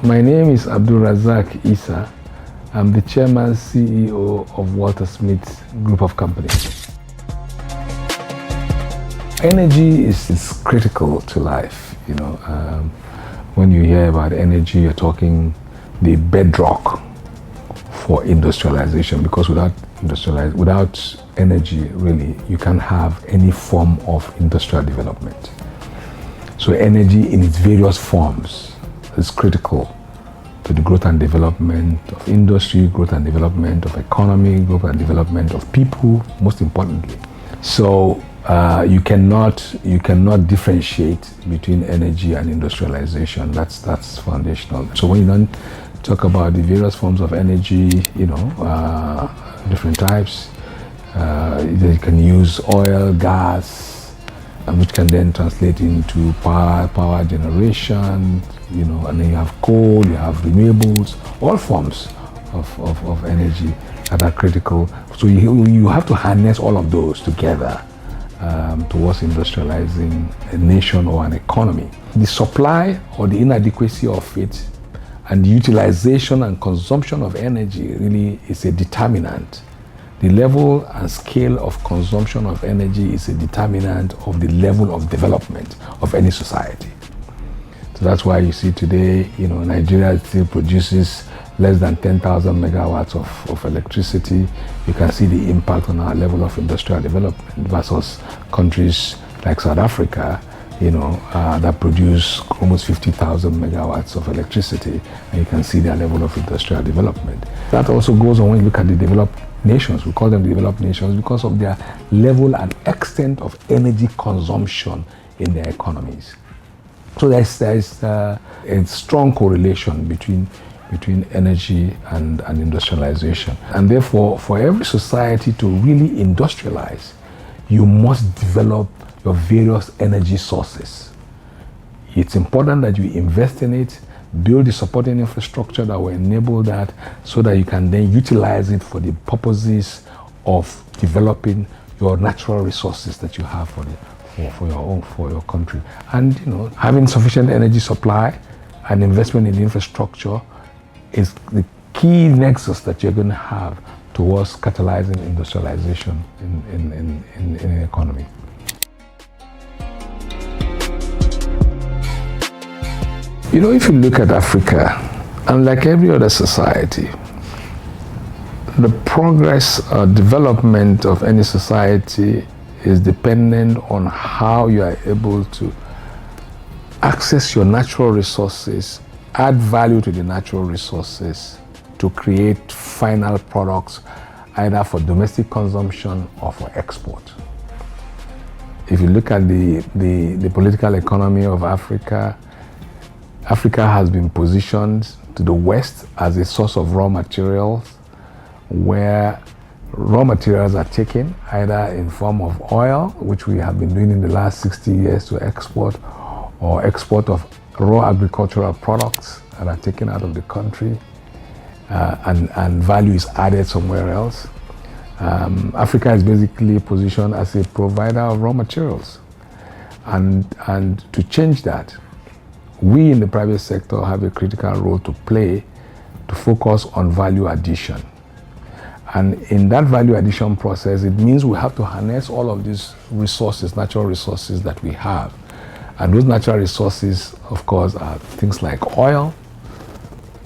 My name is Abdulrazaq Isa. I'm the Chairman CEO of Walter Smith Group of Companies. Energy is critical to life. When you hear about energy, you're talking the bedrock for industrialization, because without energy, really, you can't have any form of industrial development. So energy in its various forms is critical to the growth and development of industry, growth and development of economy, growth and development of people, most importantly. So you cannot differentiate between energy and industrialization. That's foundational. So when you don't talk about the various forms of energy, different types, you can use oil, gas, which can then translate into power generation, and then you have coal, you have renewables, all forms of energy that are critical. So you have to harness all of those together towards industrializing a nation or an economy. The supply or the inadequacy of it and the utilization and consumption of energy really is a determinant. The level and scale of consumption of energy is a determinant of the level of development of any society. So that's why you see today, Nigeria still produces less than 10,000 megawatts of electricity. You can see the impact on our level of industrial development versus countries like South Africa, that produce almost 50,000 megawatts of electricity, and you can see their level of industrial development. That also goes on when you look at the developed nations. We call them the developed nations because of their level and extent of energy consumption in their economies. So there's a strong correlation between energy and industrialization. And therefore, for every society to really industrialize, you must develop your various energy sources. It's important that you invest in it, build the supporting infrastructure that will enable that, so that you can then utilize it for the purposes of developing your natural resources that you have for your country. And having sufficient energy supply and investment in the infrastructure is the key nexus that you're going to have towards catalyzing industrialization in an economy. If you look at Africa, unlike every other society, the progress or development of any society is dependent on how you are able to access your natural resources, add value to the natural resources to create final products, either for domestic consumption or for export. If you look at the political economy of Africa, Africa has been positioned to the West as a source of raw materials, where raw materials are taken either in form of oil, which we have been doing in the last 60 years to export, or export of raw agricultural products that are taken out of the country, and value is added somewhere else. Africa is basically positioned as a provider of raw materials. And to change that, we in the private sector have a critical role to play to focus on value addition. And in that value addition process, it means we have to harness all of these resources, natural resources that we have. And those natural resources, of course, are things like oil,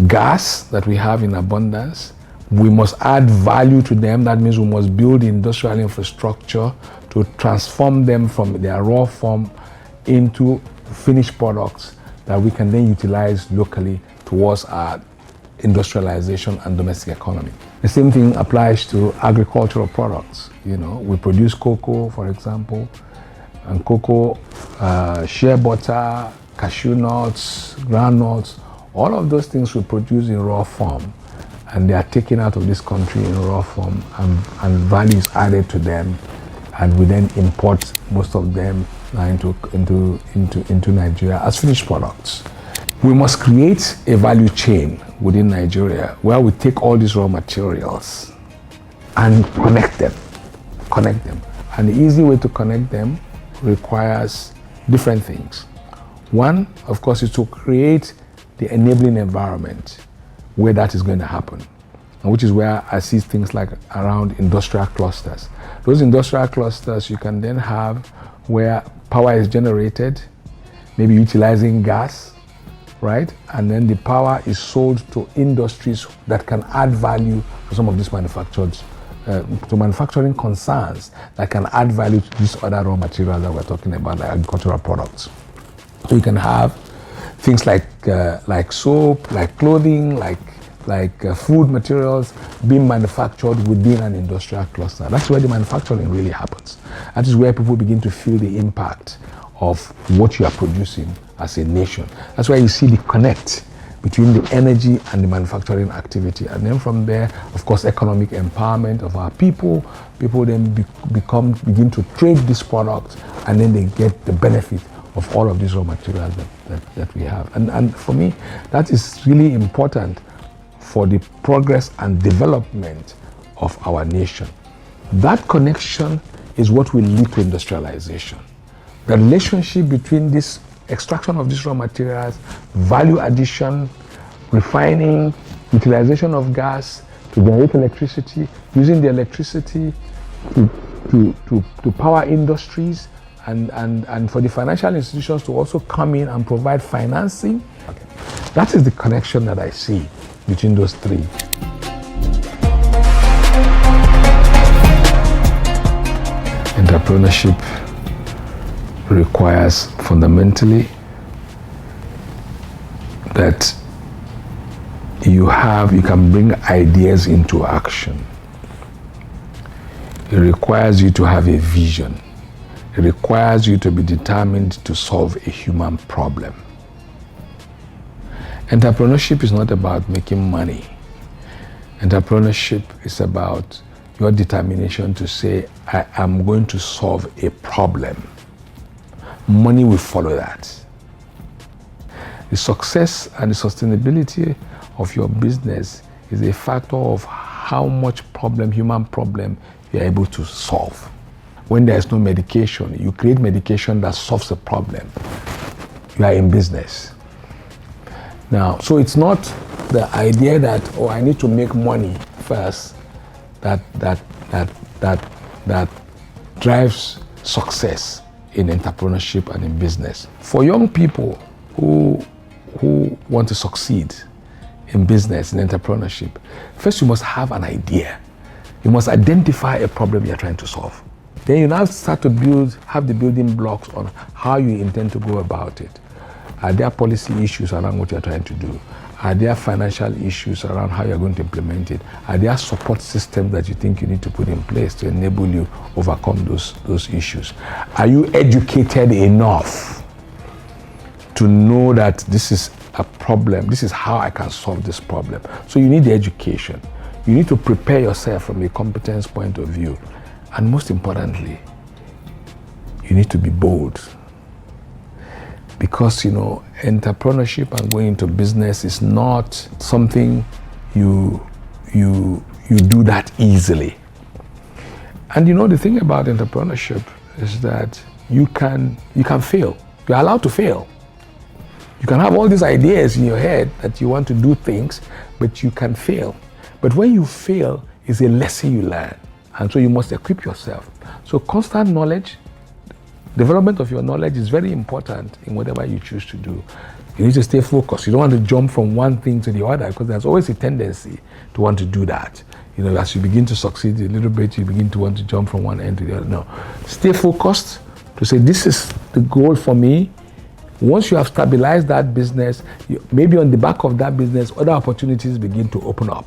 gas that we have in abundance. We must add value to them. That means we must build industrial infrastructure to transform them from their raw form into finished products that we can then utilize locally towards our industrialization and domestic economy. The same thing applies to agricultural products. We produce cocoa, for example, and cocoa, shea butter, cashew nuts, groundnuts, all of those things we produce in raw form, and they are taken out of this country in raw form, and value is added to them, and we then import most of them into Nigeria as finished products. We must create a value chain within Nigeria where we take all these raw materials and connect them. And the easy way to connect them requires different things. One, of course, is to create the enabling environment where that is going to happen. And which is where I see things like around industrial clusters. Those industrial clusters you can then have where power is generated, maybe utilizing gas, right? And then the power is sold to industries that can add value to some of these to manufacturing concerns that can add value to these other raw materials that we're talking about, like agricultural products. So you can have things like soap, like clothing, like food materials being manufactured within an industrial cluster. That's where the manufacturing really happens. That is where people begin to feel the impact of what you are producing as a nation. That's why you see the connect between the energy and the manufacturing activity. And then from there, of course, economic empowerment of our people. People then begin to trade this product, and then they get the benefit of all of these raw materials that we have. And for me, that is really important for the progress and development of our nation. That connection is what will lead to industrialization. The relationship between this extraction of these raw materials, value addition, refining, utilization of gas to generate electricity, using the electricity to power industries, and for the financial institutions to also come in and provide financing. Okay. That is the connection that I see between those three. Entrepreneurship requires fundamentally that you can bring ideas into action. It requires you to have a vision. It requires you to be determined to solve a human problem. Entrepreneurship is not about making money. Entrepreneurship is about your determination to say, I am going to solve a problem. Money will follow that. The success and the sustainability of your business is a factor of how much human problem, you're able to solve. When there is no medication, you create medication that solves a problem. You are in business. Now, so it's not the idea that, oh, I need to make money first, that drives success in entrepreneurship and in business. For young people who want to succeed in business, in entrepreneurship, first you must have an idea. You must identify a problem you're trying to solve. Then you now start to have the building blocks on how you intend to go about it. Are there policy issues around what you're trying to do? Are there financial issues around how you're going to implement it? Are there support systems that you think you need to put in place to enable you overcome those issues? Are you educated enough to know that this is a problem, this is how I can solve this problem? So you need the education. You need to prepare yourself from a competence point of view. And most importantly, you need to be bold. Because, entrepreneurship and going into business is not something you do that easily. And the thing about entrepreneurship is that you can fail. You're allowed to fail. You can have all these ideas in your head that you want to do things, but you can fail. But when you fail, it's a lesson you learn. And so you must equip yourself. So constant knowledge, development of your knowledge is very important in whatever you choose to do. You need to stay focused. You don't want to jump from one thing to the other, because there's always a tendency to want to do that. As you begin to succeed a little bit, you begin to want to jump from one end to the other. No. Stay focused to say, this is the goal for me. Once you have stabilized that business, maybe on the back of that business, other opportunities begin to open up.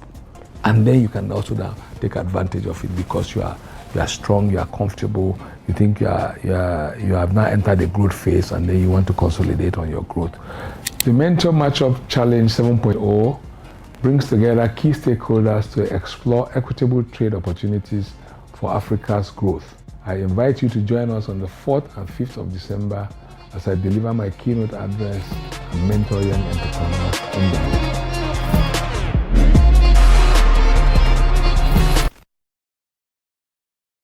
And then you can also now take advantage of it, because you are strong, you are comfortable, you think you have now entered the growth phase, and then you want to consolidate on your growth. The Mentor Matchup Challenge 7.0 brings together key stakeholders to explore equitable trade opportunities for Africa's growth. I invite you to join us on the 4th and 5th of December as I deliver my keynote address and mentor young entrepreneurs in the